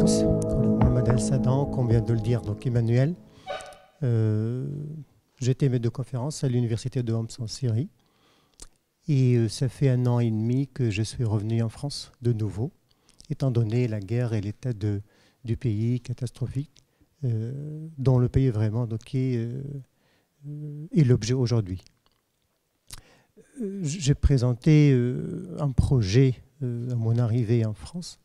tous. Mohamed El Sadan, comme vient de le dire, donc Emmanuel. J'étais maître de conférence à l'université de Homs en Syrie. Et ça fait 1 an et demi que je suis revenu en France de nouveau, étant donné la guerre et l'état du pays catastrophique, dont le pays vraiment donc, est l'objet aujourd'hui. J'ai présenté un projet à mon arrivée en France.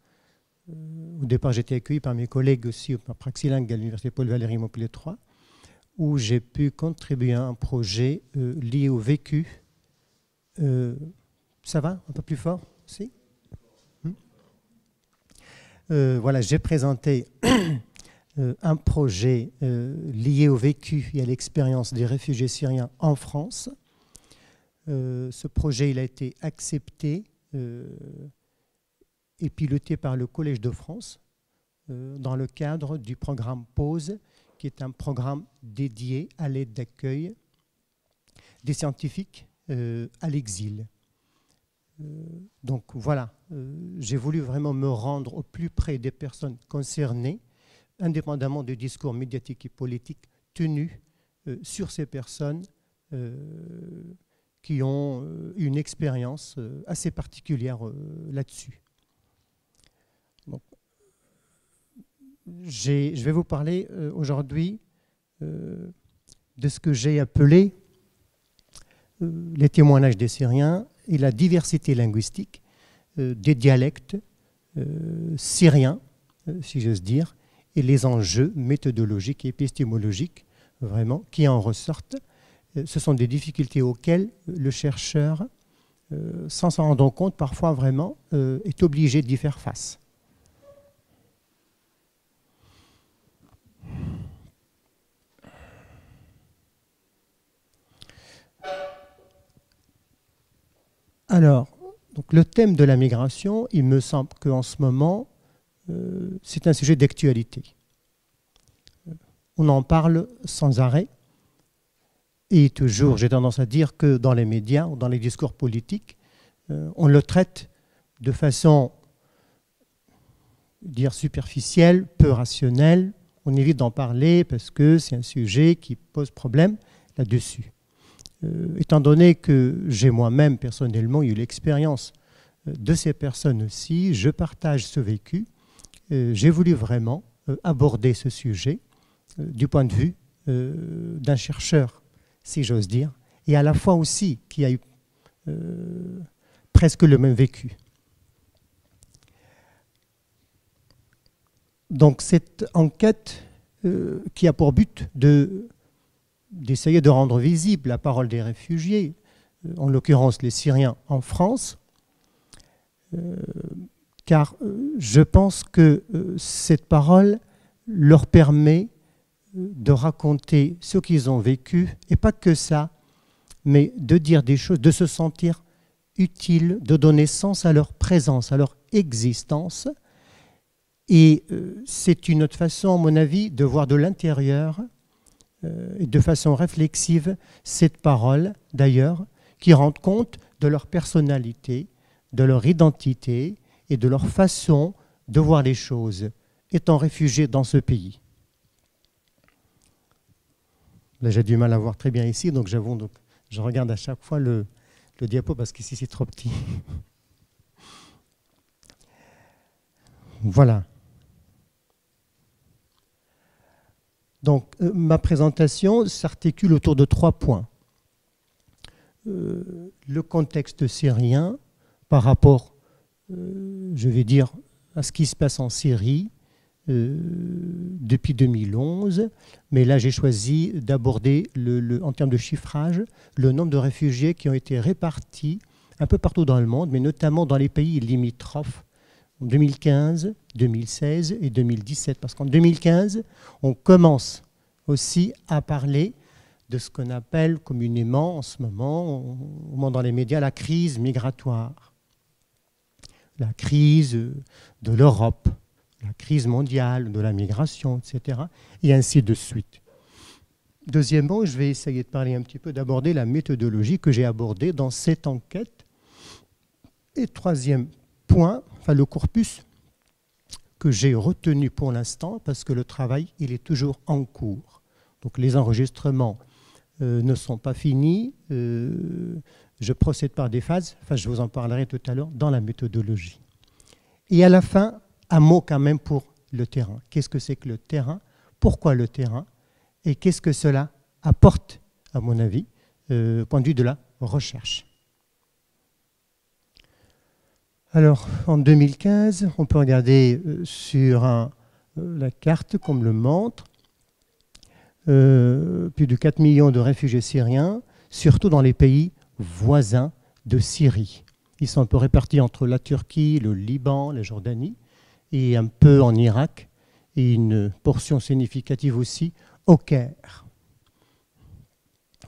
Au départ, j'étais accueilli par mes collègues aussi par Praxilingue à l'université Paul Valéry Montpellier 3, où j'ai pu contribuer à un projet lié au vécu. Ça va? Un peu plus fort? Si? Voilà, j'ai présenté un projet lié au vécu et à l'expérience des réfugiés syriens en France. Ce projet il a été accepté et piloté par le Collège de France dans le cadre du programme PAUSE, qui est un programme dédié à l'aide d'accueil des scientifiques à l'exil. Donc voilà, j'ai voulu vraiment me rendre au plus près des personnes concernées, indépendamment du discours médiatique et politique tenu sur ces personnes qui ont une expérience assez particulière là-dessus. Je vais vous parler aujourd'hui de ce que j'ai appelé les témoignages des Syriens et la diversité linguistique des dialectes syriens, si j'ose dire, et les enjeux méthodologiques et épistémologiques vraiment qui en ressortent. Ce sont des difficultés auxquelles le chercheur, sans s'en rendre compte, parfois vraiment est obligé d'y faire face. Alors, donc le thème de la migration, il me semble qu'en ce moment, c'est un sujet d'actualité. On en parle sans arrêt. Et toujours, j'ai tendance à dire que dans les médias ou dans les discours politiques, on le traite de façon superficielle, peu rationnelle. On évite d'en parler parce que c'est un sujet qui pose problème là-dessus. Étant donné que j'ai moi-même personnellement eu l'expérience de ces personnes aussi, je partage ce vécu. J'ai voulu vraiment aborder ce sujet du point de vue d'un chercheur, si j'ose dire, et à la fois aussi qui a eu presque le même vécu. Donc cette enquête qui a pour but d'essayer de rendre visible la parole des réfugiés, en l'occurrence les Syriens en France, car je pense que cette parole leur permet de raconter ce qu'ils ont vécu, et pas que ça, mais de dire des choses, de se sentir utile, de donner sens à leur présence, à leur existence. Et c'est une autre façon, à mon avis, de voir de l'intérieur et de façon réflexive cette parole, d'ailleurs, qui rend compte de leur personnalité, de leur identité et de leur façon de voir les choses, étant réfugiés dans ce pays. Là, j'ai du mal à voir très bien ici, donc j'avoue, je regarde à chaque fois le diapo parce qu'ici, c'est trop petit. Voilà. Donc, ma présentation s'articule autour de 3 points. Le contexte syrien par rapport, je vais dire, à ce qui se passe en Syrie depuis 2011. Mais là, j'ai choisi d'aborder, en termes de chiffrage, le nombre de réfugiés qui ont été répartis un peu partout dans le monde, mais notamment dans les pays limitrophes, en 2015, 2016 et 2017. Parce qu'en 2015, on commence aussi à parler de ce qu'on appelle communément en ce moment, au moins dans les médias, la crise migratoire. La crise de l'Europe, la crise mondiale, de la migration, etc. Et ainsi de suite. Deuxièmement, je vais essayer de parler un petit peu, d'aborder la méthodologie que j'ai abordée dans cette enquête. Et troisième point, enfin le corpus que j'ai retenus pour l'instant parce que le travail, il est toujours en cours. Donc les enregistrements ne sont pas finis. Je procède par des phases. Enfin, je vous en parlerai tout à l'heure dans la méthodologie. Et à la fin, un mot quand même pour le terrain. Qu'est-ce que c'est que le terrain? Pourquoi le terrain? Et qu'est-ce que cela apporte, à mon avis, au point de vue de la recherche? Alors, en 2015, on peut regarder sur la carte, comme le montre, plus de 4 millions de réfugiés syriens, surtout dans les pays voisins de Syrie. Ils sont un peu répartis entre la Turquie, le Liban, la Jordanie, et un peu en Irak, et une portion significative aussi au Caire.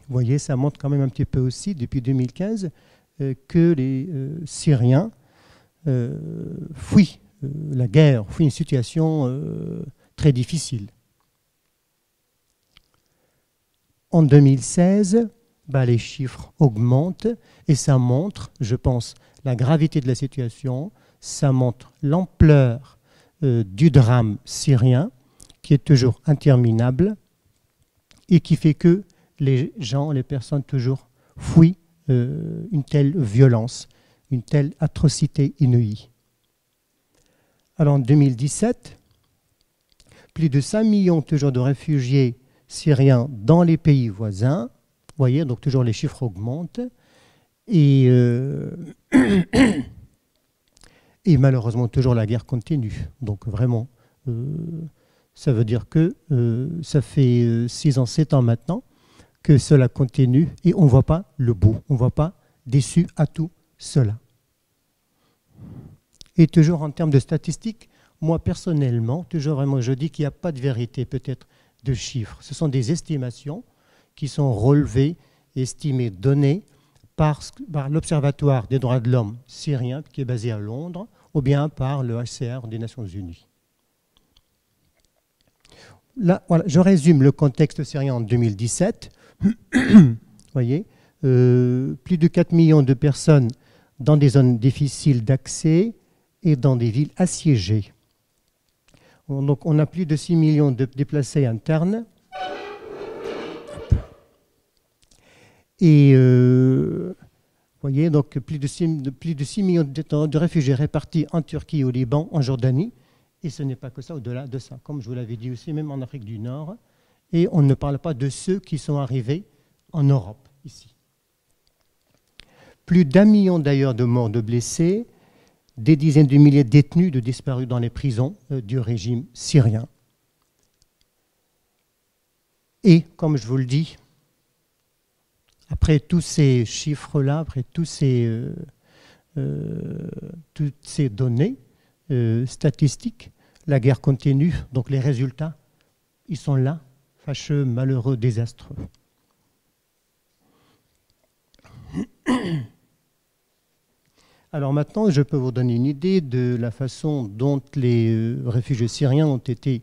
Vous voyez, ça montre quand même un petit peu aussi, depuis 2015, que les Syriens fuient la guerre, fuient une situation très difficile. En 2016, les chiffres augmentent et ça montre, je pense, la gravité de la situation, ça montre l'ampleur du drame syrien qui est toujours interminable et qui fait que les gens, les personnes toujours fuient une telle violence, une telle atrocité inouïe. Alors en 2017, plus de 5 millions toujours de réfugiés syriens dans les pays voisins. Vous voyez, donc toujours les chiffres augmentent. Et, et malheureusement, toujours la guerre continue. Donc vraiment, ça veut dire que ça fait 6 ans, 7 ans maintenant que cela continue et on ne voit pas le bout. On ne voit pas d'issue à tout cela. Et toujours en termes de statistiques, moi personnellement, toujours vraiment, je dis qu'il n'y a pas de vérité peut-être de chiffres. Ce sont des estimations qui sont relevées, estimées, données par l'Observatoire des droits de l'homme syrien, qui est basé à Londres, ou bien par le HCR des Nations Unies. Là, voilà, je résume le contexte syrien en 2017. Vous voyez, plus de 4 millions de personnes dans des zones difficiles d'accès et dans des villes assiégées. Donc on a plus de 6 millions de déplacés internes. Et vous voyez, donc plus de 6 millions de réfugiés répartis en Turquie, au Liban, en Jordanie. Et ce n'est pas que ça, au-delà de ça, comme je vous l'avais dit aussi, même en Afrique du Nord. Et on ne parle pas de ceux qui sont arrivés en Europe, ici. Plus d'1 million d'ailleurs de morts, de blessés, des dizaines de milliers de détenus, de disparus dans les prisons du régime syrien. Et, comme je vous le dis, après tous ces chiffres-là, après toutes ces données statistiques, la guerre continue, donc les résultats, ils sont là, fâcheux, malheureux, désastreux. Alors maintenant, je peux vous donner une idée de la façon dont les réfugiés syriens ont été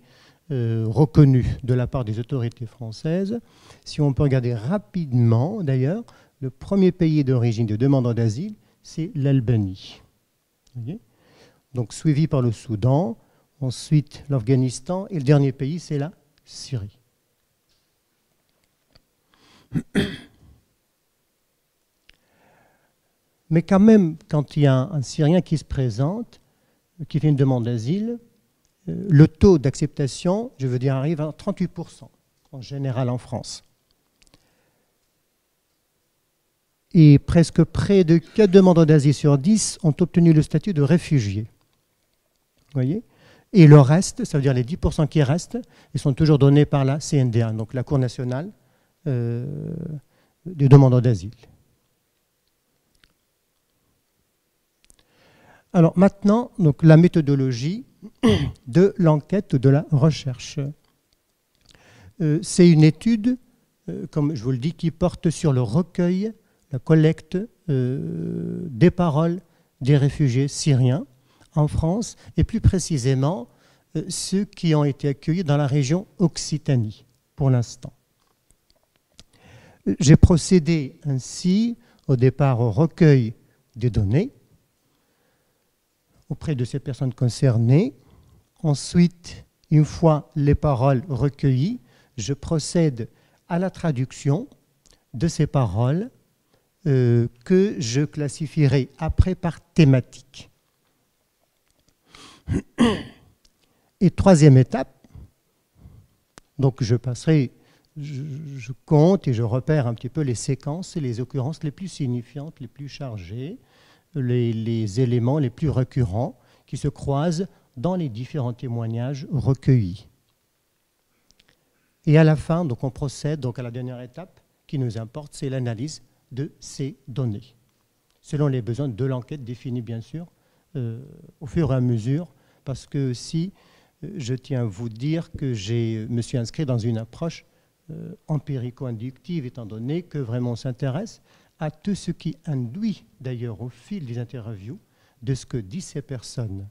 reconnus de la part des autorités françaises. Si on peut regarder rapidement, d'ailleurs, le premier pays d'origine de demandeurs d'asile, c'est l'Albanie. Donc suivi par le Soudan, ensuite l'Afghanistan, et le dernier pays, c'est la Syrie. Mais quand même, quand il y a un Syrien qui se présente, qui fait une demande d'asile, le taux d'acceptation, je veux dire, arrive à 38% en général en France. Et presque près de 4 demandeurs d'asile sur 10 ont obtenu le statut de réfugié. Vous voyez? Et le reste, ça veut dire les 10% qui restent, ils sont toujours donnés par la CNDA, donc la Cour nationale des demandeurs d'asile. Alors maintenant, donc, la méthodologie de l'enquête, de la recherche. C'est une étude, comme je vous le dis, qui porte sur le recueil, la collecte des paroles des réfugiés syriens en France, et plus précisément ceux qui ont été accueillis dans la région Occitanie, pour l'instant. J'ai procédé ainsi, au départ, au recueil des données auprès de ces personnes concernées. Ensuite, une fois les paroles recueillies, je procède à la traduction de ces paroles que je classifierai après par thématique. Et troisième étape, donc je compte et je repère un petit peu les séquences et les occurrences les plus signifiantes, les plus chargées, les éléments les plus récurrents qui se croisent dans les différents témoignages recueillis. Et à la fin, donc on procède donc à la dernière étape qui nous importe, c'est l'analyse de ces données, selon les besoins de l'enquête définis bien sûr au fur et à mesure, parce que si je tiens à vous dire que je me suis inscrit dans une approche empirico-inductive, étant donné que vraiment on s'intéresse à tout ce qui induit d'ailleurs au fil des interviews de ce que disent ces personnes.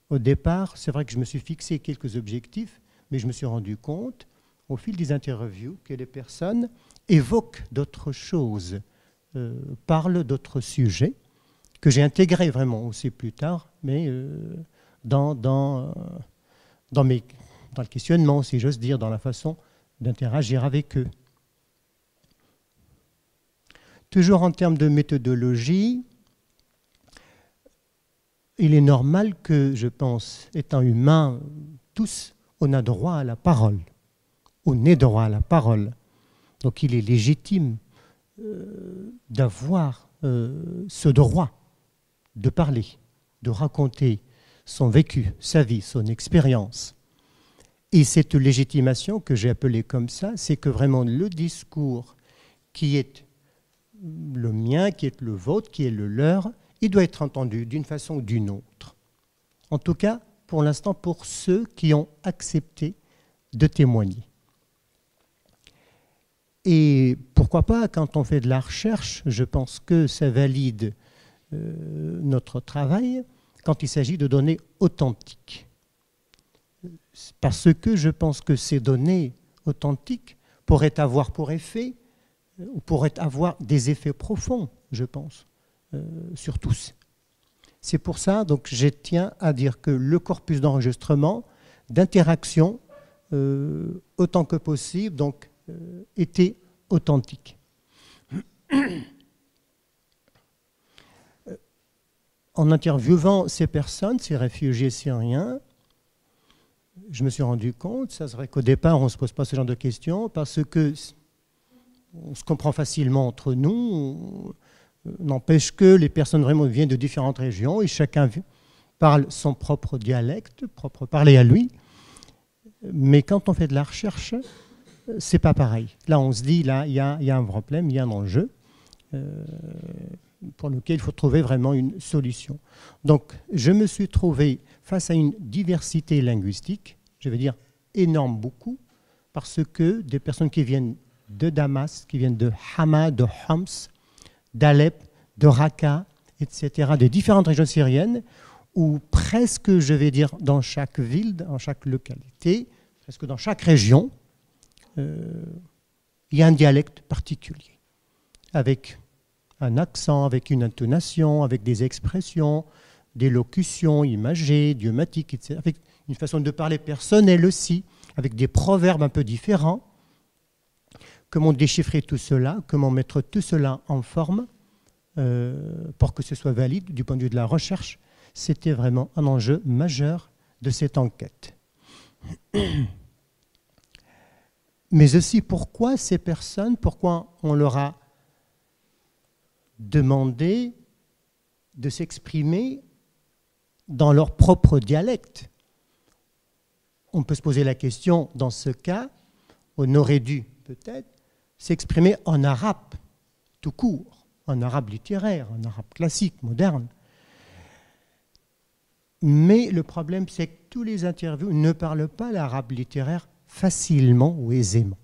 Au départ, c'est vrai que je me suis fixé quelques objectifs, mais je me suis rendu compte au fil des interviews que les personnes évoquent d'autres choses, parlent d'autres sujets, que j'ai intégrés vraiment aussi plus tard, mais dans le questionnement, si j'ose dire, dans la façon d'interagir avec eux. Toujours en termes de méthodologie, il est normal que, je pense, étant humain, tous, on a droit à la parole. On est droit à la parole. Donc il est légitime d'avoir ce droit de parler, de raconter son vécu, sa vie, son expérience. Et cette légitimation que j'ai appelée comme ça, c'est que vraiment le discours qui est le mien, qui est le vôtre, qui est le leur, il doit être entendu d'une façon ou d'une autre. En tout cas, pour l'instant, pour ceux qui ont accepté de témoigner. Et pourquoi pas, quand on fait de la recherche, je pense que ça valide notre travail quand il s'agit de données authentiques. Parce que je pense que ces données authentiques pourraient avoir pour effet, ou pourraient avoir des effets profonds, je pense, sur tous. C'est pour ça, donc, je tiens à dire que le corpus d'enregistrement, d'interaction, autant que possible, donc, était authentique. En interviewant ces personnes, ces réfugiés syriens, je me suis rendu compte, ça serait qu'au départ, on ne se pose pas ce genre de questions, parce que on se comprend facilement entre nous, n'empêche que les personnes vraiment viennent de différentes régions et chacun parle son propre dialecte, propre parler à lui. Mais quand on fait de la recherche, c'est pas pareil. Là, on se dit, là, il y a un problème, il y a un enjeu pour lequel il faut trouver vraiment une solution. Donc, je me suis trouvé face à une diversité linguistique, je veux dire énorme beaucoup, parce que des personnes qui viennent de Damas, qui viennent de Hama, de Homs, d'Alep, de Raqqa, etc., de différentes régions syriennes, où presque, je vais dire, dans chaque ville, dans chaque localité, presque dans chaque région, il y a un dialecte particulier, avec un accent, avec une intonation, avec des expressions, des locutions imagées, idiomatiques, etc., avec une façon de parler personnelle aussi, avec des proverbes un peu différents. Comment déchiffrer tout cela, comment mettre tout cela en forme pour que ce soit valide du point de vue de la recherche, c'était vraiment un enjeu majeur de cette enquête. Mais aussi pourquoi ces personnes, pourquoi on leur a demandé de s'exprimer dans leur propre dialecte. On peut se poser la question, dans ce cas, on aurait dû peut-être s'exprimer en arabe, tout court, en arabe littéraire, en arabe classique, moderne. Mais le problème, c'est que tous les interviews ne parlent pas l'arabe littéraire facilement ou aisément.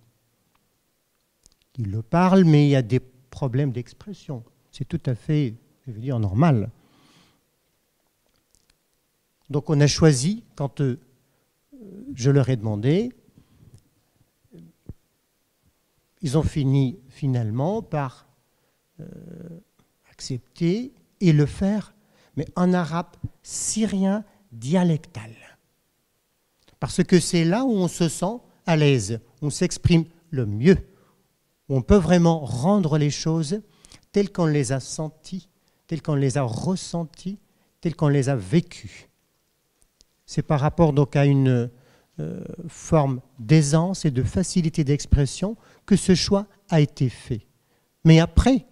Ils le parlent, mais il y a des problèmes d'expression. C'est tout à fait, je veux dire, normal. Donc on a choisi, quand je leur ai demandé, ils ont fini finalement par accepter et le faire, mais en arabe syrien dialectal. Parce que c'est là où on se sent à l'aise, on s'exprime le mieux, où on peut vraiment rendre les choses telles qu'on les a senties, telles qu'on les a ressenties, telles qu'on les a vécues. C'est par rapport donc à une forme d'aisance et de facilité d'expression que ce choix a été fait. Mais après,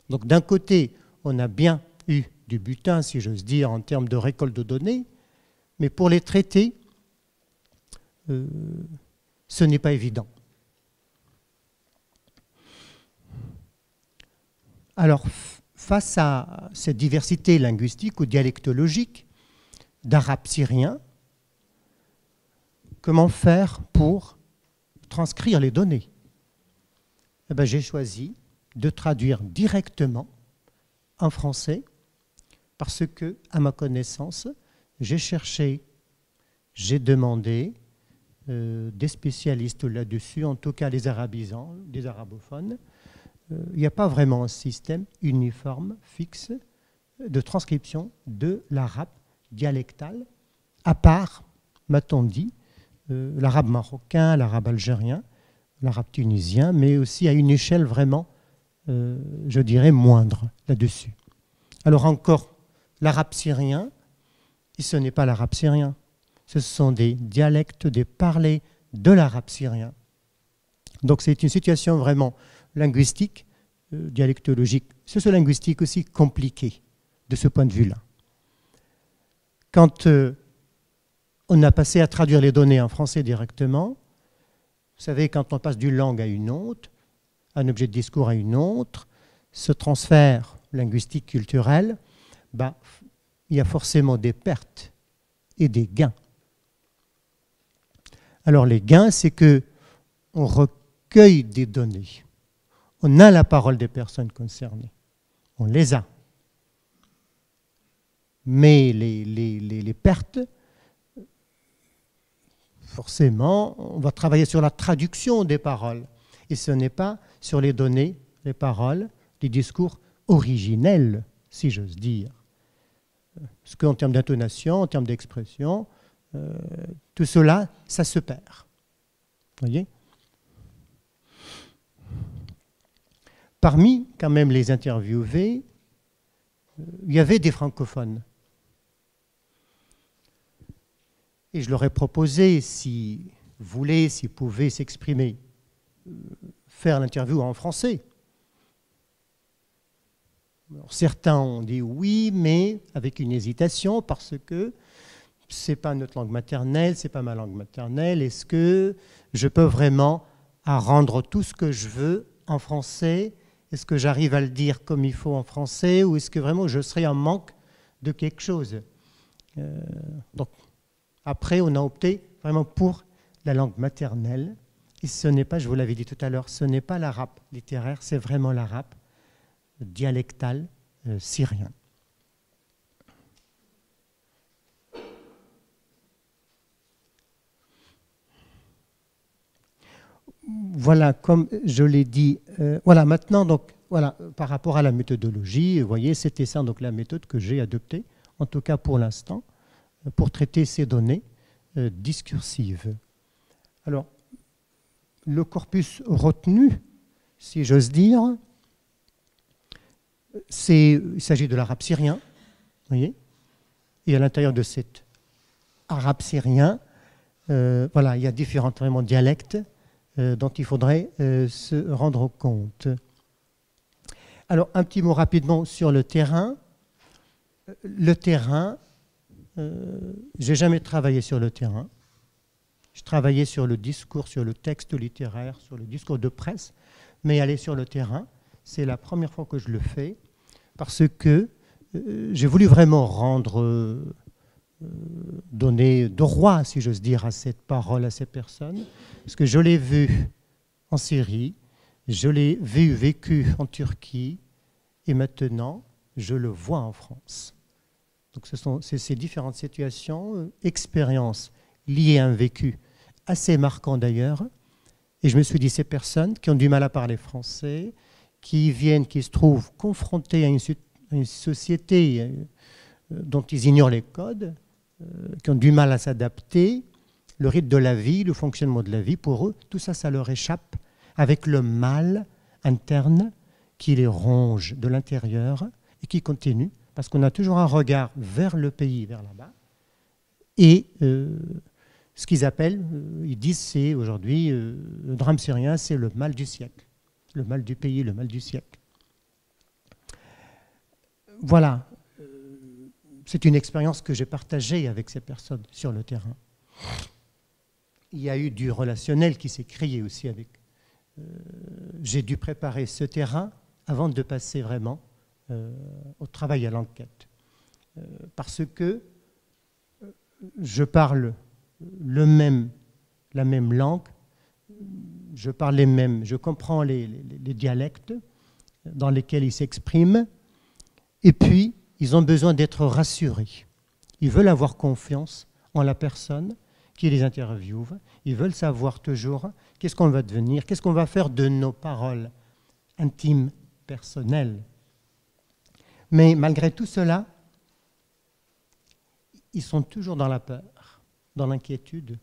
donc d'un côté, on a bien eu du butin, si j'ose dire, en termes de récolte de données, mais pour les traiter, ce n'est pas évident. Alors, face à cette diversité linguistique ou dialectologique d'arabe syrien, comment faire pour transcrire les données? Eh bien, j'ai choisi de traduire directement en français parce que, à ma connaissance, j'ai cherché, j'ai demandé des spécialistes là-dessus, en tout cas les arabisants, des arabophones. Il n'y a pas vraiment un système uniforme, fixe, de transcription de l'arabe dialectal, à part, m'a-t-on dit, l'arabe marocain, l'arabe algérien, l'arabe tunisien, mais aussi à une échelle vraiment, je dirais, moindre là-dessus. Alors encore, l'arabe syrien, ce n'est pas l'arabe syrien, ce sont des dialectes, des parlers de l'arabe syrien. Donc c'est une situation vraiment linguistique, dialectologique, socio-linguistique aussi compliquée de ce point de vue-là. Quand on a passé à traduire les données en français directement, vous savez, quand on passe d'une langue à une autre, un objet de discours à une autre, ce transfert linguistique culturel, il y a forcément des pertes et des gains. Alors les gains, c'est qu'on recueille des données. On a la parole des personnes concernées. On les a. Mais les pertes, forcément, on va travailler sur la traduction des paroles. Et ce n'est pas sur les données, les paroles, les discours originels, si j'ose dire. Parce qu'en termes d'intonation, en termes d'expression, tout cela, ça se perd. Vous voyez ? Parmi, quand même, les interviewés, il y avait des francophones. Et je leur ai proposé, s'ils voulaient, s'ils pouvaient s'exprimer, faire l'interview en français. Alors, certains ont dit oui, mais avec une hésitation, parce que ce n'est pas notre langue maternelle, ce n'est pas ma langue maternelle. Est-ce que je peux vraiment rendre tout ce que je veux en français? Est-ce que j'arrive à le dire comme il faut en français? Ou est-ce que vraiment je serai en manque de quelque chose? Donc, après, on a opté vraiment pour la langue maternelle. Et ce n'est pas, je vous l'avais dit tout à l'heure, ce n'est pas l'arabe littéraire, c'est vraiment l'arabe dialectal syrien. Voilà, comme je l'ai dit, voilà, maintenant, donc, voilà, par rapport à la méthodologie, vous voyez, c'était ça, donc, la méthode que j'ai adoptée, en tout cas pour l'instant, pour traiter ces données discursives. Alors, le corpus retenu, si j'ose dire, il s'agit de l'arabe syrien, vous voyez, et à l'intérieur de cet arabe syrien, voilà, il y a différents vraiment dialectes dont il faudrait se rendre compte. Alors, un petit mot rapidement sur le terrain. Le terrain, j'ai jamais travaillé sur le terrain. Je travaillais sur le discours, sur le texte littéraire, sur le discours de presse, mais aller sur le terrain, c'est la première fois que je le fais, parce que j'ai voulu vraiment donner droit, si j'ose dire, à cette parole, à ces personnes, parce que je l'ai vu en Syrie, je l'ai vécu en Turquie, et maintenant, je le vois en France. Donc c'est ces différentes situations, expériences liées à un vécu assez marquant d'ailleurs, et je me suis dit, ces personnes qui ont du mal à parler français, qui se trouvent confrontées à une société dont ils ignorent les codes, qui ont du mal à s'adapter, le rythme de la vie, le fonctionnement de la vie, pour eux, tout ça, ça leur échappe avec le mal interne qui les ronge de l'intérieur et qui continue, parce qu'on a toujours un regard vers le pays, vers là-bas. Et ce qu'ils appellent, ils disent, c'est aujourd'hui, le drame syrien, c'est le mal du siècle, le mal du pays, le mal du siècle. Voilà, c'est une expérience que j'ai partagée avec ces personnes sur le terrain. Il y a eu du relationnel qui s'est créé aussi avec. J'ai dû préparer ce terrain avant de passer vraiment au travail à l'enquête. Parce que je parle la même langue, je comprends les dialectes dans lesquels ils s'expriment, et puis ils ont besoin d'être rassurés. Ils veulent avoir confiance en la personne qui les interviewe. Ils veulent savoir toujours qu'est-ce qu'on va devenir, qu'est-ce qu'on va faire de nos paroles intimes, personnelles. Mais malgré tout cela, ils sont toujours dans la peur, dans l'inquiétude,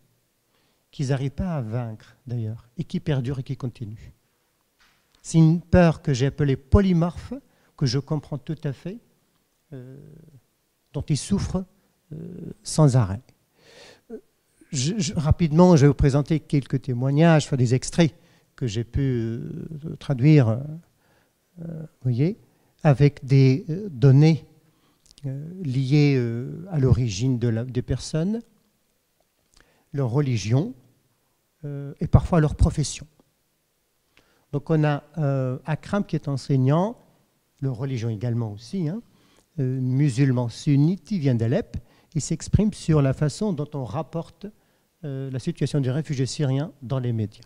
qu'ils n'arrivent pas à vaincre d'ailleurs, et qui perdure et qui continue. C'est une peur que j'ai appelée polymorphe, que je comprends tout à fait, dont ils souffrent sans arrêt. Rapidement, je vais vous présenter quelques témoignages, des extraits que j'ai pu traduire, voyez, avec des données liées à l'origine des personnes, leur religion et parfois leur profession. Donc on a Akram qui est enseignant, leur religion également aussi, musulman sunnite, il vient d'Alep, il s'exprime sur la façon dont on rapporte la situation des réfugiés syriens dans les médias.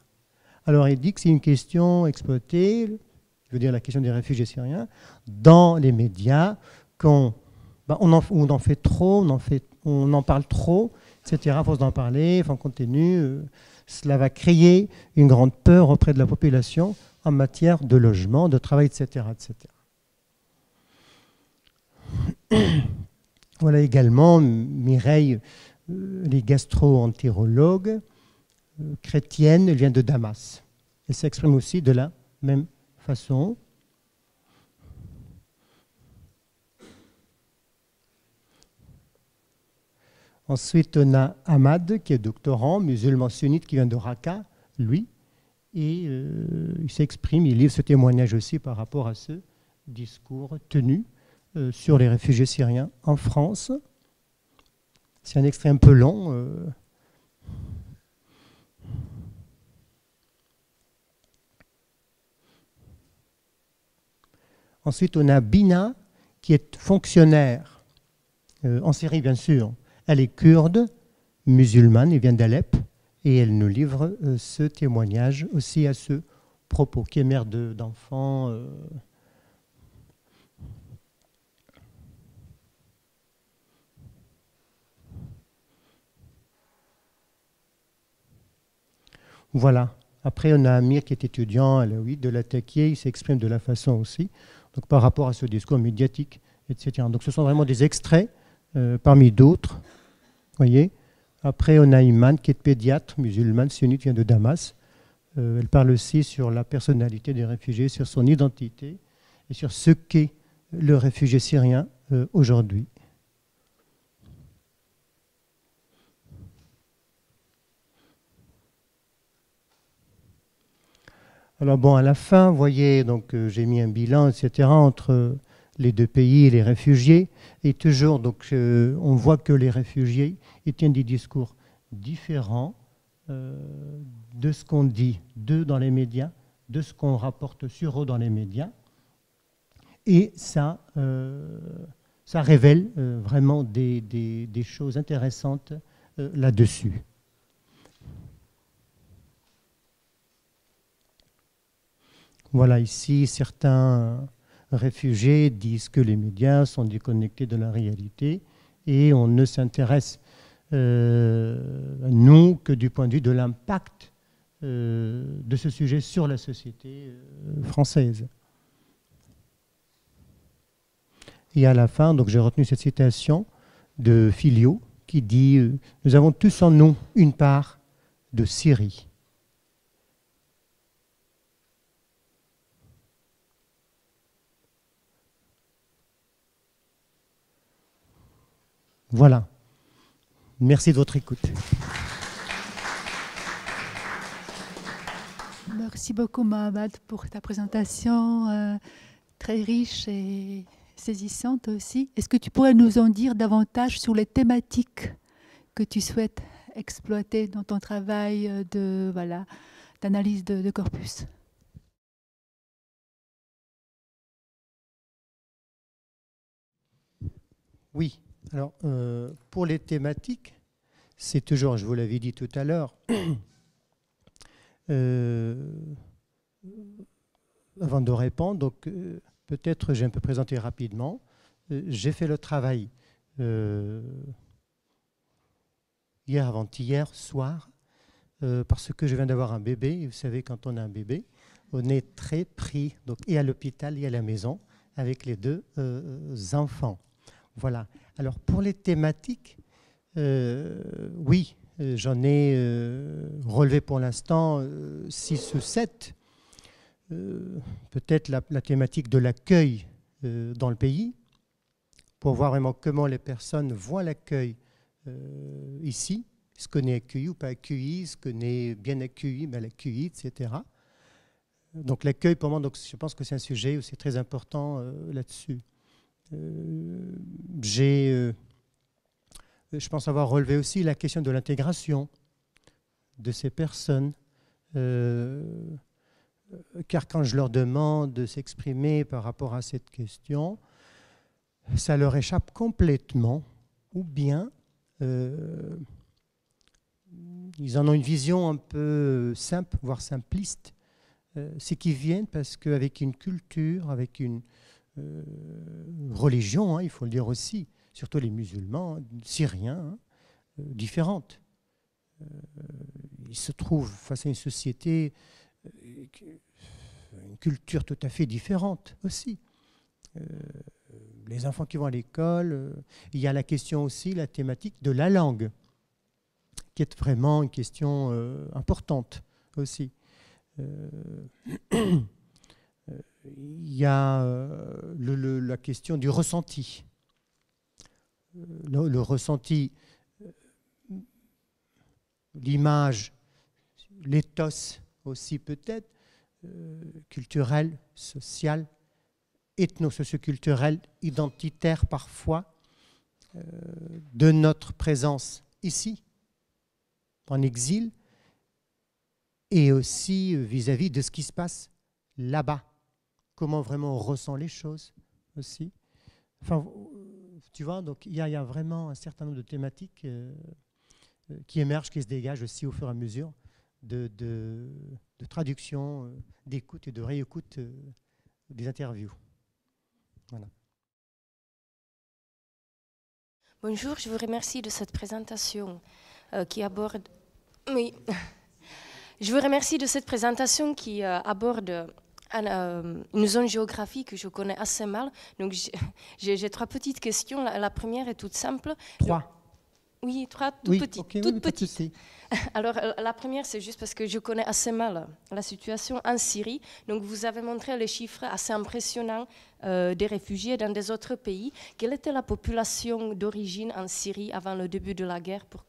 Alors il dit que c'est une question exploitée, je veux dire la question des réfugiés syriens, dans les médias, on en fait trop, on en parle trop, etc. À force d'en parler, on continue, cela va créer une grande peur auprès de la population en matière de logement, de travail, etc. etc. Voilà également Mireille, les gastro-entérologues, chrétienne, elle vient de Damas. Elle s'exprime aussi de la même façon. Ensuite, on a Ahmad, qui est doctorant, musulman sunnite, qui vient de Raqqa, lui, et il s'exprime, il livre ce témoignage aussi par rapport à ce discours tenu sur les réfugiés syriens en France. C'est un extrait un peu long. Ensuite, on a Bina, qui est fonctionnaire en Syrie, bien sûr. Elle est kurde, musulmane, elle vient d'Alep, et elle nous livre ce témoignage aussi à ce propos, qui est mère d'enfants. Voilà. Après, on a Amir qui est étudiant à la UIT de l'Attaquié, il s'exprime de la façon aussi, donc par rapport à ce discours médiatique, etc. Donc ce sont vraiment des extraits parmi d'autres, voyez. Après, on a Iman qui est pédiatre, musulmane, sunnite, vient de Damas. Elle parle aussi sur la personnalité des réfugiés, sur son identité et sur ce qu'est le réfugié syrien aujourd'hui. Alors bon, à la fin, vous voyez, donc j'ai mis un bilan, etc., entre les deux pays et les réfugiés. Et toujours, donc, on voit que les réfugiés, ils tiennent des discours différents de ce qu'on dit d'eux dans les médias, de ce qu'on rapporte sur eux dans les médias. Et ça révèle vraiment des choses intéressantes là-dessus. Voilà, ici, certains réfugiés disent que les médias sont déconnectés de la réalité et on ne s'intéresse, nous, que du point de vue de l'impact de ce sujet sur la société française. Et à la fin, donc j'ai retenu cette citation de Filio, qui dit nous avons tous en nous une part de Syrie. Voilà. Merci de votre écoute. Merci beaucoup, Mohamed, pour ta présentation très riche et saisissante aussi. Est-ce que tu pourrais nous en dire davantage sur les thématiques que tu souhaites exploiter dans ton travail d'analyse de corpus? Oui. Alors, pour les thématiques, c'est toujours, je vous l'avais dit tout à l'heure, avant de répondre, donc peut-être j'ai un peu présenté rapidement. J'ai fait le travail hier, avant-hier, soir, parce que je viens d'avoir un bébé. Et vous savez, quand on a un bébé, on est très pris, donc, et à l'hôpital et à la maison, avec les deux enfants. Voilà. Alors, pour les thématiques, oui, j'en ai relevé pour l'instant 6 ou 7. Peut-être la thématique de l'accueil dans le pays, pour voir vraiment comment les personnes voient l'accueil ici, ce qu'on est accueilli ou pas accueilli, ce qu'on est bien accueilli, mal accueilli, etc. Donc l'accueil, pour moi, donc, je pense que c'est un sujet où c'est très important là-dessus. Je pense avoir relevé aussi la question de l'intégration de ces personnes, car quand je leur demande de s'exprimer par rapport à cette question, ça leur échappe complètement, ou bien ils en ont une vision un peu simple, voire simpliste. C'est qu'ils viennent parce qu'avec une culture, avec une religion, hein, il faut le dire aussi, surtout les musulmans, syriens, différentes. Ils se trouvent face à une société, une culture tout à fait différente aussi. Les enfants qui vont à l'école, il y a la question aussi, la thématique de la langue, qui est vraiment une question importante aussi. Il y a la question du ressenti. Le ressenti, l'image, l'éthos aussi peut-être, culturel, social, ethno-socioculturel, identitaire parfois, de notre présence ici, en exil, et aussi vis-à-vis de ce qui se passe là-bas. Comment vraiment on ressent les choses aussi. Enfin, tu vois, donc il y a vraiment un certain nombre de thématiques qui émergent, qui se dégagent aussi au fur et à mesure de traduction, d'écoute et de réécoute des interviews. Voilà. Bonjour, je vous remercie de cette présentation qui aborde... Oui, je vous remercie de cette présentation qui aborde une zone géographique que je connais assez mal. Donc j'ai 3 petites questions. La première est toute simple. 3. Oui, 3 toutes petites. Okay, toutes oui, petites. Alors la première, c'est juste parce que je connais assez mal la situation en Syrie. Donc vous avez montré les chiffres assez impressionnants des réfugiés dans des autres pays. Quelle était la population d'origine en Syrie avant le début de la guerre pour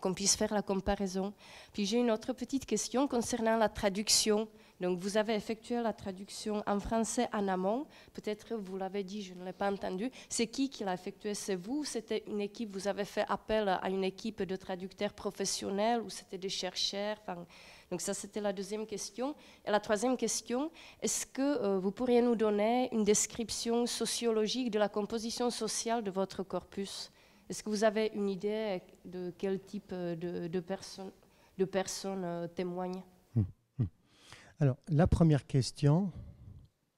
qu'on puisse faire la comparaison. Puis j'ai une autre petite question concernant la traduction. Donc vous avez effectué la traduction en français en amont. Peut-être vous l'avez dit, je ne l'ai pas entendu. C'est qui l'a effectué? C'est vous? C'était une équipe? Vous avez fait appel à une équipe de traducteurs professionnels ou c'était des chercheurs? Donc ça, c'était la deuxième question. Et la troisième question, est-ce que vous pourriez nous donner une description sociologique de la composition sociale de votre corpus? Est-ce que vous avez une idée de quel type de personnes témoignent? Alors, la première question,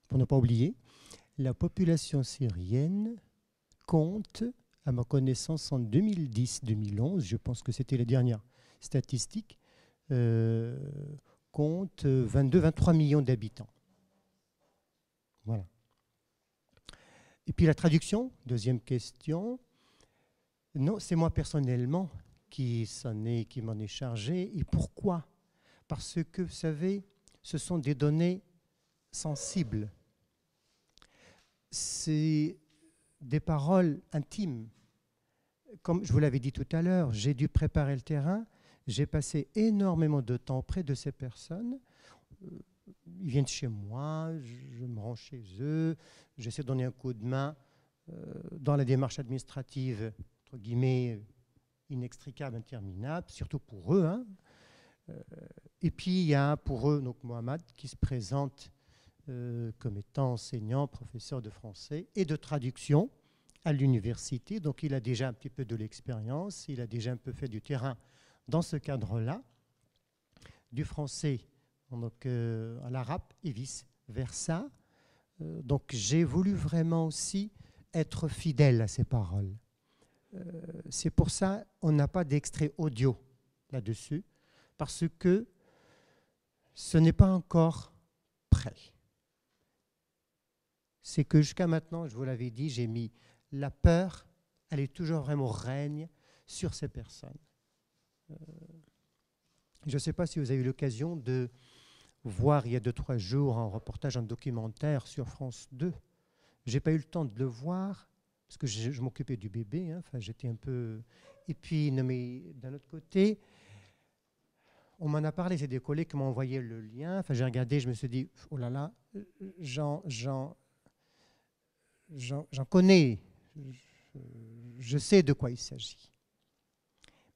pour ne pas oublier, la population syrienne compte, à ma connaissance, en 2010-2011, je pense que c'était les dernières statistiques, compte 22-23 millions d'habitants. Voilà. Et puis la traduction, deuxième question. Non, c'est moi personnellement qui m'en est chargé. Et pourquoi? Parce que, vous savez, ce sont des données sensibles. C'est des paroles intimes. Comme je vous l'avais dit tout à l'heure, j'ai dû préparer le terrain. J'ai passé énormément de temps auprès de ces personnes. Ils viennent chez moi, je me rends chez eux, j'essaie de donner un coup de main dans la démarche administrative, entre guillemets, inextricable, interminable, surtout pour eux. Hein. Et puis il y a pour eux donc Mohamed qui se présente comme étant enseignant, professeur de français et de traduction à l'université. Donc il a déjà un petit peu de l'expérience, il a déjà un peu fait du terrain dans ce cadre-là, du français donc, à l'arabe et vice-versa. Donc j'ai voulu vraiment aussi être fidèle à ces paroles. C'est pour ça qu'on n'a pas d'extrait audio là-dessus, parce que ce n'est pas encore prêt. C'est que jusqu'à maintenant, je vous l'avais dit, j'ai mis la peur, elle est toujours vraiment règne sur ces personnes. Je ne sais pas si vous avez eu l'occasion de voir il y a 2-3 jours un reportage, un documentaire sur France 2. Je n'ai pas eu le temps de le voir parce que je m'occupais du bébé. Hein, enfin, j'étais un peu... Et puis, non, mais d'un autre côté, on m'en a parlé, c'est des collègues qui m'ont envoyé le lien. Enfin, j'ai regardé, je me suis dit, oh là là, j'en connais. Je sais de quoi il s'agit.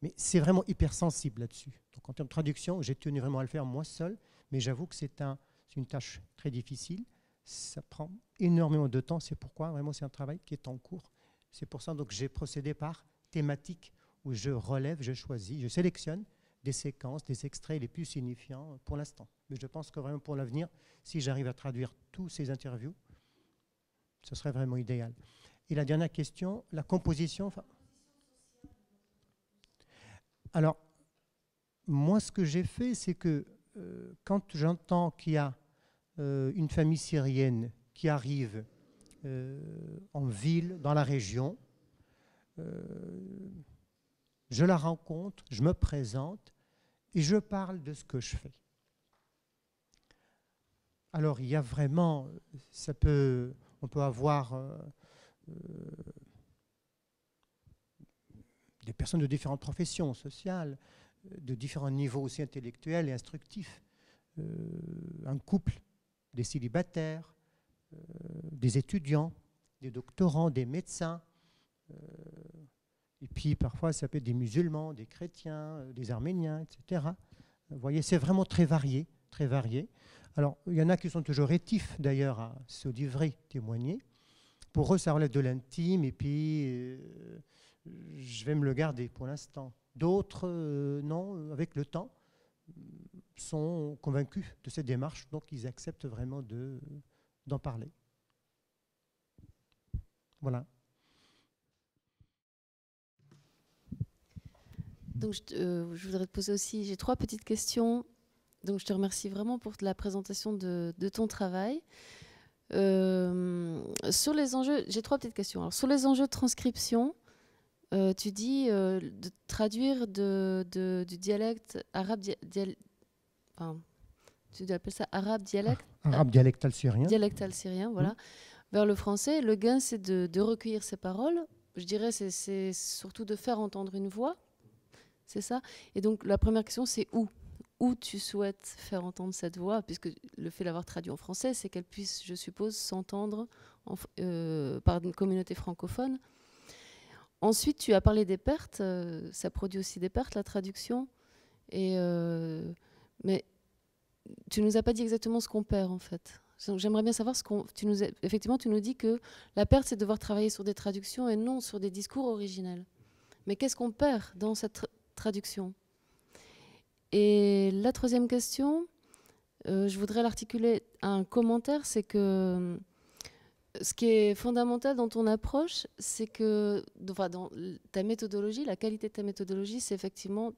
Mais c'est vraiment hypersensible là-dessus. Donc en termes de traduction, j'ai tenu vraiment à le faire moi seul, mais j'avoue que c'est une tâche très difficile. Ça prend énormément de temps, c'est pourquoi vraiment c'est un travail qui est en cours. C'est pour ça que j'ai procédé par thématique où je relève, je choisis, je sélectionne des séquences, des extraits les plus signifiants pour l'instant. Mais je pense que vraiment pour l'avenir, si j'arrive à traduire tous ces interviews, ce serait vraiment idéal. Et la dernière question, la composition. Alors, moi, ce que j'ai fait, c'est que quand j'entends qu'il y a une famille syrienne qui arrive en ville, dans la région, je la rencontre, je me présente et je parle de ce que je fais. Alors, il y a vraiment, on peut avoir des personnes de différentes professions sociales, de différents niveaux aussi intellectuels et instructifs. Un couple, des célibataires, des étudiants, des doctorants, des médecins. Et puis parfois ça peut être des musulmans, des chrétiens, des arméniens, etc. Vous voyez, c'est vraiment très varié, très varié. Alors, il y en a qui sont toujours rétifs d'ailleurs à se livrer, témoigner. Pour eux, ça relève de l'intime et puis je vais me le garder pour l'instant. D'autres, non, avec le temps, sont convaincus de cette démarche, donc ils acceptent vraiment d'en parler. Voilà. Donc, je voudrais te poser aussi, j'ai 3 petites questions. Donc, je te remercie vraiment pour la présentation de ton travail. Sur les enjeux, j'ai 3 petites questions. Alors, sur les enjeux de transcription, tu dis de traduire du dialecte arabe, enfin, tu appelles ça arabe dialecte, arabe dialectal syrien. Dialectal syrien, voilà, vers le français. Le gain, c'est de recueillir ces paroles. Je dirais, c'est surtout de faire entendre une voix. C'est ça. Et donc, la première question, c'est où tu souhaites faire entendre cette voix, puisque le fait d'avoir traduit en français, c'est qu'elle puisse, je suppose, s'entendre par une communauté francophone. Ensuite, tu as parlé des pertes. Ça produit aussi des pertes, la traduction. Mais tu nous as pas dit exactement ce qu'on perd, en fait. Donc, j'aimerais bien savoir effectivement, tu nous dis que la perte, c'est de devoir travailler sur des traductions et non sur des discours originels. Mais qu'est-ce qu'on perd dans cette traduction? Et la 3e question, je voudrais l'articuler à un commentaire, c'est que ce qui est fondamental dans ton approche, c'est que dans ta méthodologie, la qualité de ta méthodologie, c'est effectivement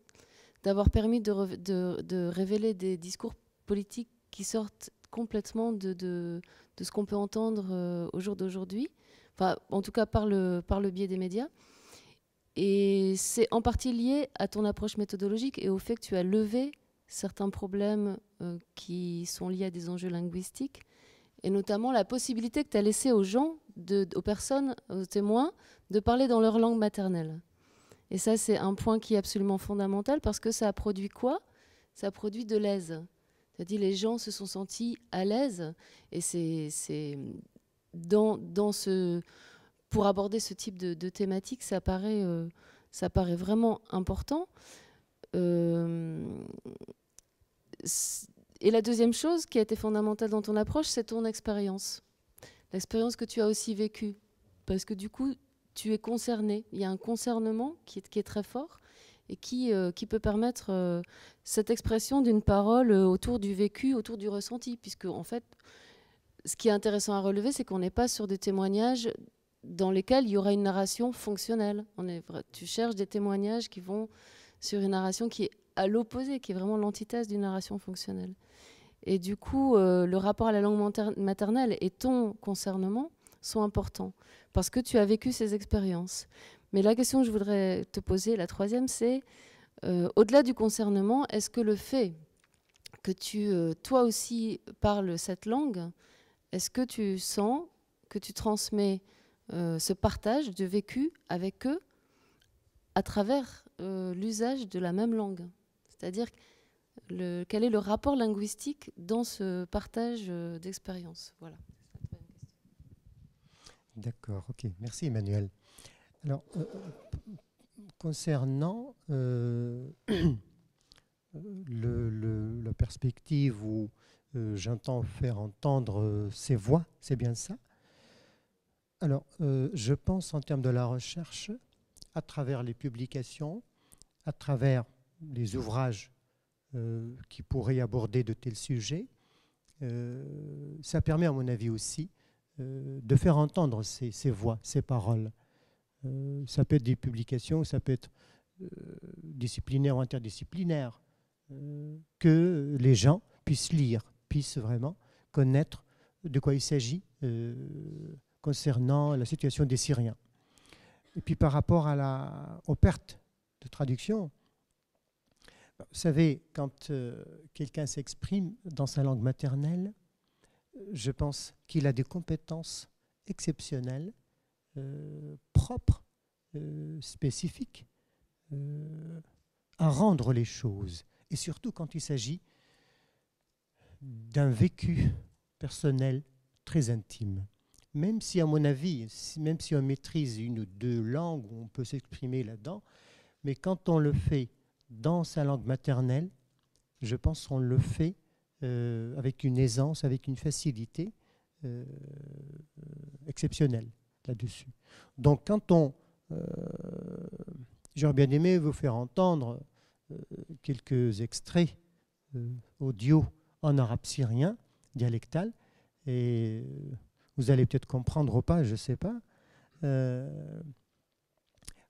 d'avoir permis de révéler des discours politiques qui sortent complètement de ce qu'on peut entendre au jour d'aujourd'hui, enfin, en tout cas par le biais des médias. Et c'est en partie lié à ton approche méthodologique et au fait que tu as levé certains problèmes qui sont liés à des enjeux linguistiques, et notamment la possibilité que tu as laissée aux gens, aux personnes, aux témoins, de parler dans leur langue maternelle. Et ça, c'est un point qui est absolument fondamental parce que ça a produit quoi? Ça a produit de l'aise. C'est-à-dire les gens se sont sentis à l'aise, et c'est dans ce... Pour aborder ce type de thématique, ça paraît vraiment important. Et la deuxième chose qui a été fondamentale dans ton approche, c'est ton expérience. L'expérience que tu as aussi vécue. Parce que du coup, tu es concerné. Il y a un concernement qui est très fort et qui peut permettre cette expression d'une parole autour du vécu, autour du ressenti. Puisque, en fait, ce qui est intéressant à relever, c'est qu'on n'est pas sur des témoignages dans lesquels il y aura une narration fonctionnelle. Tu cherches des témoignages qui vont sur une narration qui est à l'opposé, qui est vraiment l'antithèse d'une narration fonctionnelle. Et du coup, le rapport à la langue maternelle et ton concernement sont importants, parce que tu as vécu ces expériences. Mais la question que je voudrais te poser, la troisième, c'est, au-delà du concernement, est-ce que le fait que toi aussi, parles cette langue, est-ce que tu sens que tu transmets ce partage de vécu avec eux à travers l'usage de la même langue? C'est-à-dire, quel est le rapport linguistique dans ce partage d'expérience? Voilà. D'accord, ok. Merci Emmanuel. Alors, concernant la perspective où j'entends faire entendre ces voix, c'est bien ça? Alors, je pense en termes de la recherche, à travers les publications, à travers les ouvrages qui pourraient aborder de tels sujets, ça permet à mon avis aussi de faire entendre ces voix, ces paroles. Ça peut être des publications, ça peut être disciplinaire ou interdisciplinaire, que les gens puissent lire, puissent vraiment connaître de quoi il s'agit concernant la situation des Syriens. Et puis par rapport aux pertes de traduction, vous savez, quand quelqu'un s'exprime dans sa langue maternelle, je pense qu'il a des compétences exceptionnelles, propres, spécifiques, à rendre les choses. Et surtout quand il s'agit d'un vécu personnel très intime. Même si, à mon avis, même si on maîtrise une ou deux langues, on peut s'exprimer là-dedans, mais quand on le fait dans sa langue maternelle, je pense qu'on le fait avec une aisance, avec une facilité exceptionnelle là-dessus. Donc quand j'aurais bien aimé vous faire entendre quelques extraits audio en arabe syrien, dialectal, et vous allez peut-être comprendre ou pas, je ne sais pas.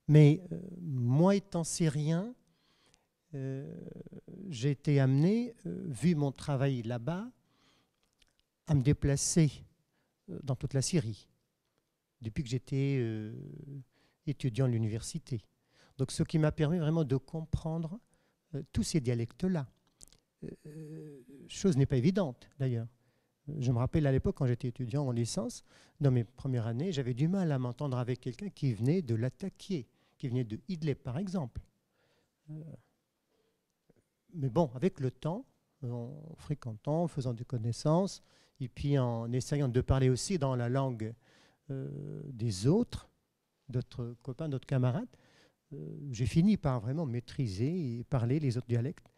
Mais moi, étant syrien, j'ai été amené, vu mon travail là-bas, à me déplacer dans toute la Syrie, depuis que j'étais étudiant à l'université. Donc ce qui m'a permis vraiment de comprendre tous ces dialectes-là. Chose n'est pas évidente, d'ailleurs. Je me rappelle à l'époque, quand j'étais étudiant en licence, dans mes premières années, j'avais du mal à m'entendre avec quelqu'un qui venait de Latakia, qui venait de Idlib, par exemple. Mais bon, avec le temps, en fréquentant, en faisant des connaissances, et puis en essayant de parler aussi dans la langue des autres, d'autres copains, d'autres camarades, j'ai fini par vraiment maîtriser et parler les autres dialectes.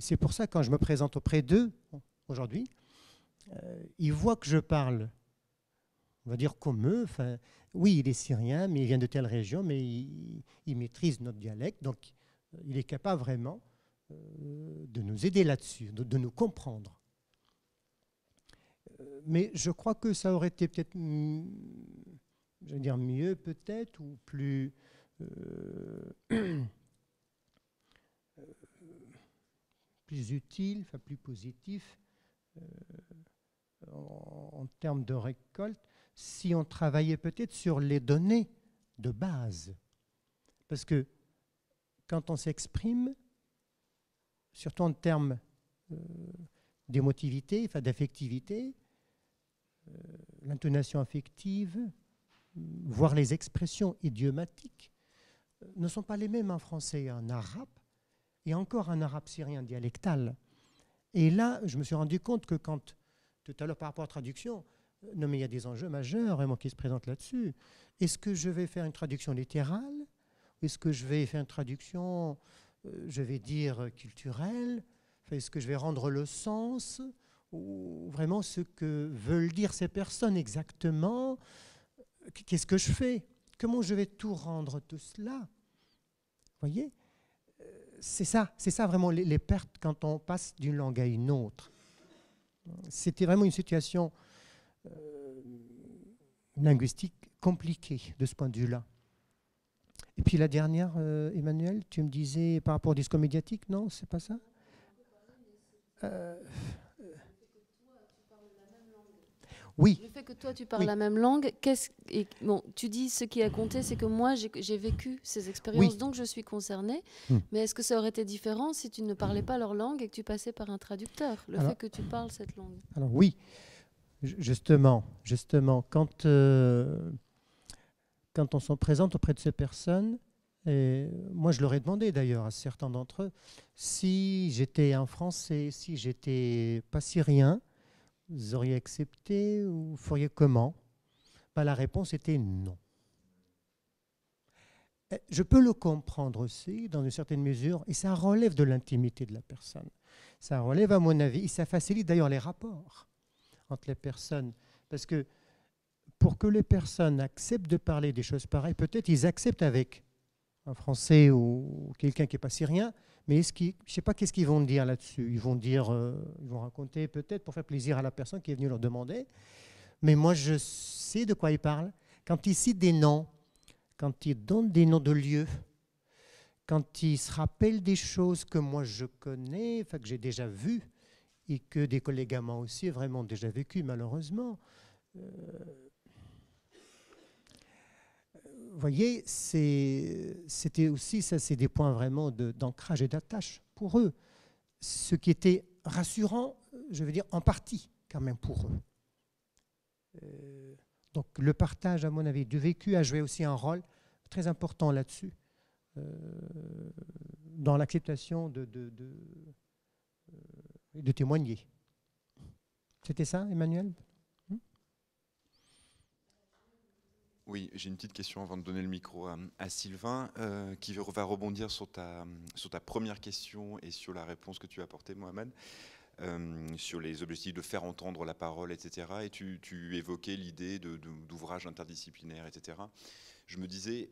C'est pour ça, quand je me présente auprès d'eux, aujourd'hui, ils voient que je parle, on va dire comme eux. Enfin, oui, il est syrien, mais il vient de telle région, mais il maîtrise notre dialecte, donc il est capable vraiment de nous aider là-dessus, de nous comprendre. Mais je crois que ça aurait été peut-être, je veux dire mieux peut-être, ou plus plus utile, enfin plus positif en termes de récolte, si on travaillait peut-être sur les données de base. Parce que quand on s'exprime, surtout en termes d'émotivité, enfin d'affectivité, l'intonation affective, voire les expressions idiomatiques, ne sont pas les mêmes en français et en arabe, et encore en arabe syrien dialectal. Et là, je me suis rendu compte que quand, tout à l'heure par rapport à la traduction, non mais il y a des enjeux majeurs vraiment qui se présentent là-dessus. Est-ce que je vais faire une traduction littérale? Est-ce que je vais faire une traduction, je vais dire, culturelle? Est-ce que je vais rendre le sens? Ou vraiment ce que veulent dire ces personnes exactement? Qu'est-ce que je fais? Comment je vais tout rendre tout cela? Vous voyez? C'est ça vraiment les pertes quand on passe d'une langue à une autre. C'était vraiment une situation linguistique compliquée de ce point de vue-là. Et puis la dernière, Emmanuel, tu me disais par rapport au discours médiatique, non, c'est pas ça? Oui. Le fait que toi tu parles la même langue, bon, tu dis ce qui a compté, c'est que moi j'ai vécu ces expériences, donc je suis concernée. Mais est-ce que ça aurait été différent si tu ne parlais pas leur langue et que tu passais par un traducteur, fait que tu parles cette langue? Alors oui, justement, quand on s'en présente auprès de ces personnes, et moi je leur ai demandé d'ailleurs à certains d'entre eux, si j'étais un Français, si j'étais pas syrien, vous auriez accepté ou feriez comment? La réponse était non. Je peux le comprendre aussi, dans une certaine mesure, et ça relève de l'intimité de la personne. Ça relève, à mon avis, et ça facilite d'ailleurs les rapports entre les personnes. Parce que pour que les personnes acceptent de parler des choses pareilles, peut-être ils acceptent avec un Français ou quelqu'un qui n'est pas syrien, mais je ne sais pas qu'est-ce qu'ils vont dire là-dessus. Ils vont raconter peut-être pour faire plaisir à la personne qui est venue leur demander. Mais moi, je sais de quoi ils parlent. Quand ils citent des noms, quand ils donnent des noms de lieux, quand ils se rappellent des choses que moi je connais, que j'ai déjà vues, et que des collègues à moi aussi ont vraiment déjà vécu, malheureusement. Vous voyez, c'était aussi, ça c'est des points vraiment d'ancrage et d'attache pour eux. Ce qui était rassurant, je veux dire, en partie quand même pour eux. Donc le partage, à mon avis, du vécu a joué aussi un rôle très important là-dessus, dans l'acceptation de témoigner. C'était ça, Emmanuel? Oui, j'ai une petite question avant de donner le micro à Sylvain, qui va rebondir sur ta première question et sur la réponse que tu as apportée, Mohamed, sur les objectifs de faire entendre la parole, etc. Et tu évoquais l'idée d'ouvrages interdisciplinaires, etc. Je me disais,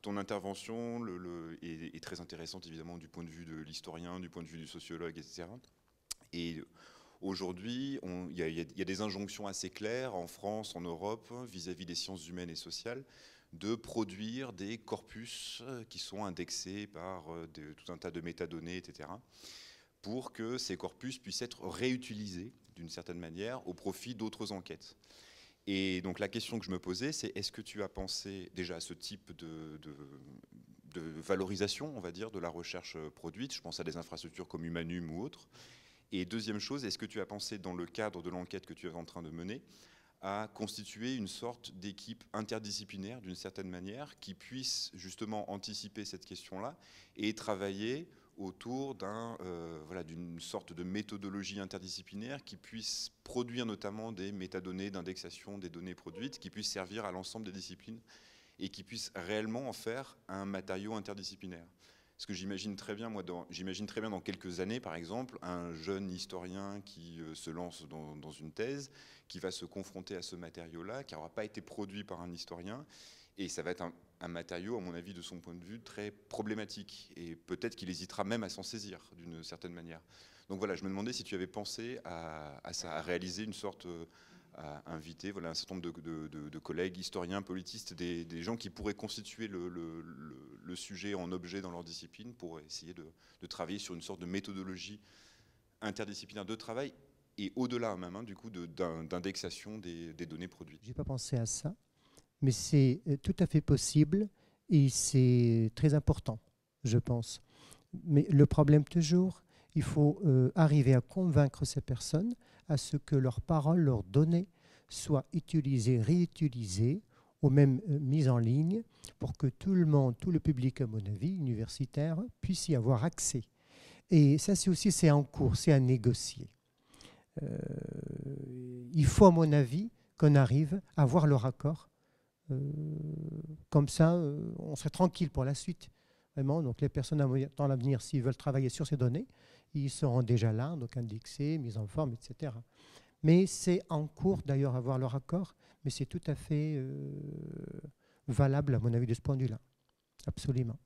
ton intervention est très intéressante, évidemment, du point de vue de l'historien, du point de vue du sociologue, etc. Et aujourd'hui, il y a des injonctions assez claires en France, en Europe, vis-à-vis des sciences humaines et sociales, de produire des corpus qui sont indexés par tout un tas de métadonnées, etc., pour que ces corpus puissent être réutilisés d'une certaine manière au profit d'autres enquêtes. Et donc la question que je me posais, c'est est-ce que tu as pensé déjà à ce type de valorisation, on va dire, de la recherche produite? Je pense à des infrastructures comme Humanum ou autres. Et deuxième chose, est-ce que tu as pensé, dans le cadre de l'enquête que tu es en train de mener, à constituer une sorte d'équipe interdisciplinaire, d'une certaine manière, qui puisse justement anticiper cette question-là et travailler autour d'une sorte de méthodologie interdisciplinaire qui puisse produire notamment des métadonnées d'indexation des données produites, qui puisse servir à l'ensemble des disciplines et qui puisse réellement en faire un matériau interdisciplinaire? Parce que j'imagine très bien, dans quelques années, par exemple, un jeune historien qui se lance dans une thèse, qui va se confronter à ce matériau-là, qui n'aura pas été produit par un historien, et ça va être un matériau, à mon avis, de son point de vue, très problématique, et peut-être qu'il hésitera même à s'en saisir, d'une certaine manière. Donc voilà, je me demandais si tu avais pensé à ça, à réaliser une sorte... à inviter un certain nombre de collègues, historiens, politistes, des gens qui pourraient constituer le sujet en objet dans leur discipline pour essayer de travailler sur une sorte de méthodologie interdisciplinaire de travail et au-delà même, du coup, d'indexation des données produites. Je n'ai pas pensé à ça, mais c'est tout à fait possible Et c'est très important, je pense. Mais le problème toujours, il faut arriver à convaincre ces personnes à ce que leurs paroles, leurs données soient utilisées, réutilisées, ou même mises en ligne, pour que tout le monde, tout le public, à mon avis, universitaire, puisse y avoir accès. Et ça, c'est en cours, c'est à négocier. Il faut, à mon avis, qu'on arrive à avoir leur accord. Comme ça, on serait tranquille pour la suite. Vraiment, donc les personnes dans l'avenir, s'ils veulent travailler sur ces données, ils seront déjà là, donc indexés, mis en forme, etc. Mais c'est en cours d'ailleurs avoir leur accord, mais c'est tout à fait valable, à mon avis, de ce point de vue-là. Absolument.